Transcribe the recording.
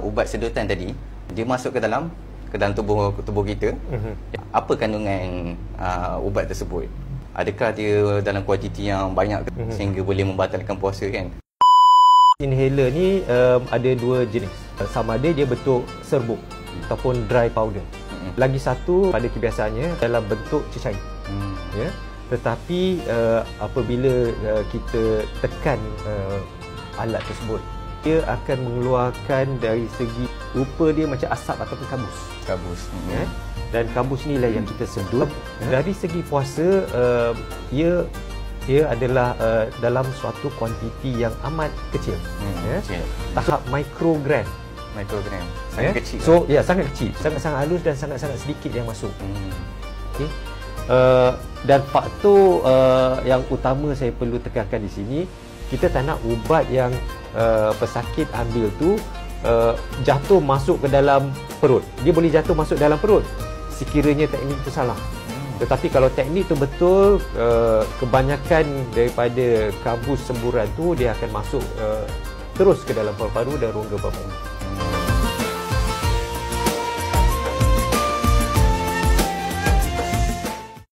Ubat sedotan tadi dia masuk ke dalam tubuh kita. Apa kandungan ubat tersebut? Adakah dia dalam kuantiti yang banyak sehingga boleh membatalkan puasa kan? Inhaler ni ada dua jenis. Sama ada dia bentuk serbuk ataupun dry powder. Lagi satu pada kebiasaannya dalam bentuk cecair. Ya. Tetapi apabila kita tekan alat tersebut, dia akan mengeluarkan dari segi rupa dia macam asap ataupun kabus. Ya? Dan kabus ni lah yang kita sedut. Dari segi puasa, ia adalah dalam suatu kuantiti yang amat kecil. Tahap mikrogram. Sangat kecil. So, sangat kecil. Sangat-sangat halus dan sangat-sangat sedikit yang masuk. Okay. Dan faktor yang utama saya perlu tekankan di sini, kita tak nak ubat yang pesakit ambil tu jatuh masuk ke dalam perut. Dia boleh jatuh masuk dalam perut sekiranya teknik itu salah. Tetapi kalau teknik itu betul, kebanyakan daripada kabus semburan tu dia akan masuk terus ke dalam paru-paru dan rongga paru-paru.